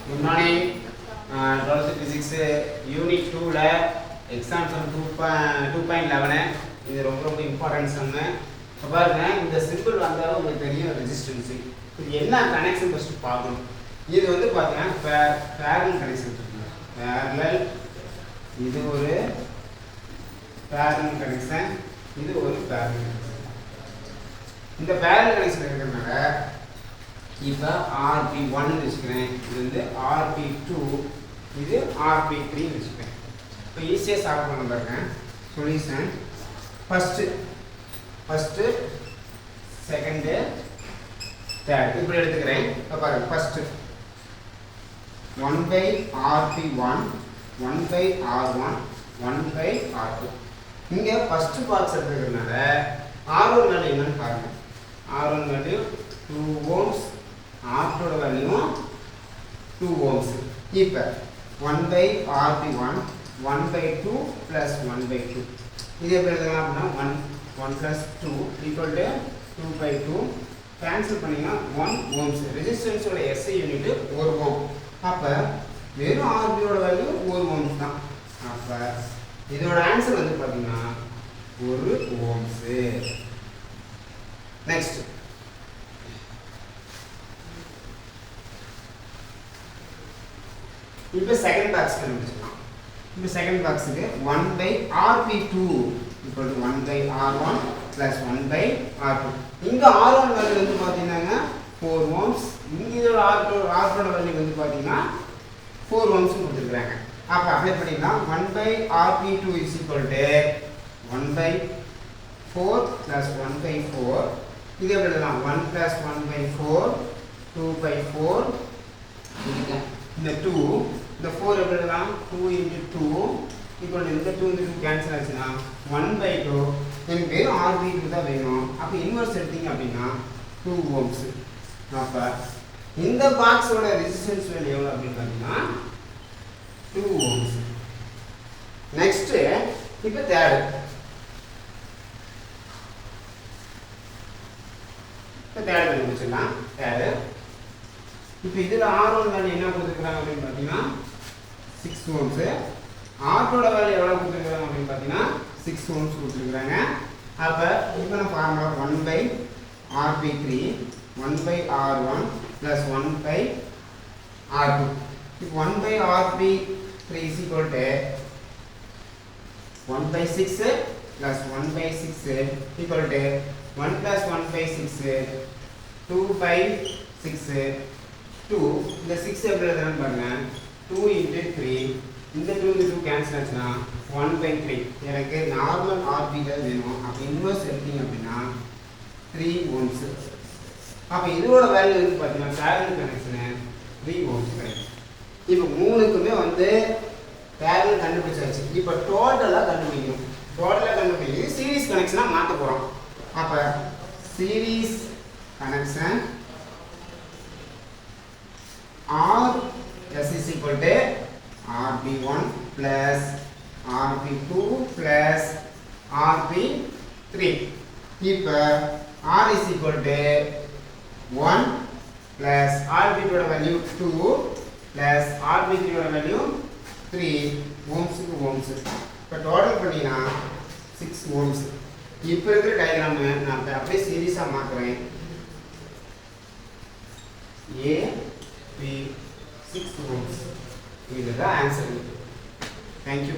Good morning. 12th physics unit 2 ல example 2.11 இது ரொம்ப இம்பார்ட்டன்ட் சம். இப்ப பாருங்க இந்த சிம்பிள் வந்தாலும் உங்களுக்கு தெரியும் ரெசிஸ்டன்ஸ். இது என்ன கனெக்ஷன் ஃபர்ஸ்ட் பார்க்கணும். இது வந்து பாத்தீங்கன்னா parallel கனெக்ஷன் இருக்கு. parallel இது ஒரு parallel கனெக்ஷன், இது ஒரு parallel கனெக்ஷன். இந்த parallel கனெக்ஷன் இருக்கறனால இப்போ RP1 வச்சுக்கிறேன், இது வந்து RP2, இது RP3 வச்சுக்கிறேன். இப்போ ஈஸியாக சால்வ் பண்ண பாருங்க. சொல்யூஷன் ஃபஸ்ட்டு செகண்டு தேர்ட் இப்படி எடுத்துக்கிறேன். இப்போ பாருங்க ஃபஸ்ட்டு 1/RP1 1/R1 1/R2. இங்கே ஃபஸ்ட்டு பாக்ஸ் எடுத்துக்கிறதுனால R1 வேல்யூ என்னன்னு பாருங்க. R1 value 2 ohms, R2 value 2 ohms. இப்போ 1/RP1 1/2 plus 1/2 இது எப்படி எழுதலாம் அப்படின்னா 1 plus 2 equal to 2/2 கேன்சல் பண்ணிங்கன்னா 1 ohms. ரெசிஸ்டன்ஸோட SI unit 1 ohm. அப்போ வெறும் RPயோட வேல்யூ 1 ohms தான். அப்போ இதோட ஆன்சர் வந்து பார்த்தீங்கன்னா 1 ohms. நெக்ஸ்ட் இப்போ செகண்ட் பாக்ஸ் கண்டுபிடிச்சலாம். இப்போ செகண்ட் பாக்ஸுக்கு 1/RP2 equal to 1/R1 plus 1/R2. இங்க R1 வேல்யூ வந்து பாத்தீங்கன்னா 4 ohms, இங்க இதோட R2 வேல்யூ வந்து பாத்தீங்கன்னா 4 ohms கொடுத்திருக்காங்க. அப்ப அப்ளை பண்ணிடலாம். 1/RP2 is equal to 1/4 plus 1/4. இது எப்படி எழுதலாம்? 1 plus 1/4 2/4. இந்த 2 இந்த 4 எப்படி எழுதலாம்? 2 into 2 equal to இந்த 2 into 2 கேன்சல் ஆச்சுன்னா 1/2. எனக்கு வெறும் RP2 தான் வேணும். அப்போ இன்வெர்ஸ் எடுத்தீங்க அப்படின்னா 2 ohms. அப்போ இந்த பாக்ஸோட ரெசிஸ்டன்ஸ் வேல்யூ எவ்வளோ அப்படின்னு பார்த்தீங்கன்னா 2 ohms. நெக்ஸ்ட் இப்போ தேர்ட் கண்டுபிடிச்சிடலாம். தேர்டு இப்போ இதில் R1 வேல்யூ என்ன கொடுத்துருக்காங்க அப்படின்னு பார்த்தீங்கன்னா 6 ohms. R2 வேல்யூ எவ்வளோ கொடுத்துருக்காங்க அப்படின்னு பார்த்தீங்கன்னா 6 ohms கொடுத்துருக்காங்க. அப்போ இப்போ நம்ம formula 1/RP3 1/R1 plus 1/R2. இப்போ 1/RP3 is equal to 1/6 plus 1/6 equal to 1 plus 1/6 2/6. 2 இந்த 6 எப்படி எழுதலாம் பாருங்க. 2 into 3 இந்த 2 into 2 கேன்சல் ஆச்சுன்னா 1/3. எனக்கு நார்மல் RP தான் வேணும். அப்போ இன்வெர்ஸ் எடுத்தீங்க அப்படின்னா 3 ohms. அப்போ இதோட வேல்யூ வந்து பார்த்தீங்கன்னா பேரலல் கனெக்ஷனு 3 ohms கிடைக்கும். இப்போ மூணுக்குமே வந்து பேரலல் கண்டுபிடிச்சாச்சு. இப்போ டோட்டலாக கண்டுபிடிக்கணும். கண்டுபிடிக்கிறது சீரிஸ் கனெக்ஷனாக மாற்ற போகிறோம். அப்போ series connection S is equal to RP1 plus RP2 plus RP3. இப்போ R is equal to 1 plus RP2 value 2 plus RP3 value 3 ohms to ohms. இப்போ டோட்டல் பண்ணினா 6 ohms. இப்போ இருக்கிற டயக்ராம் நான் அப்படியே சீரிஸாக மாற்றுறேன். A6 ohms. இதுதான் ஆன்சர். தேங்க்யூ.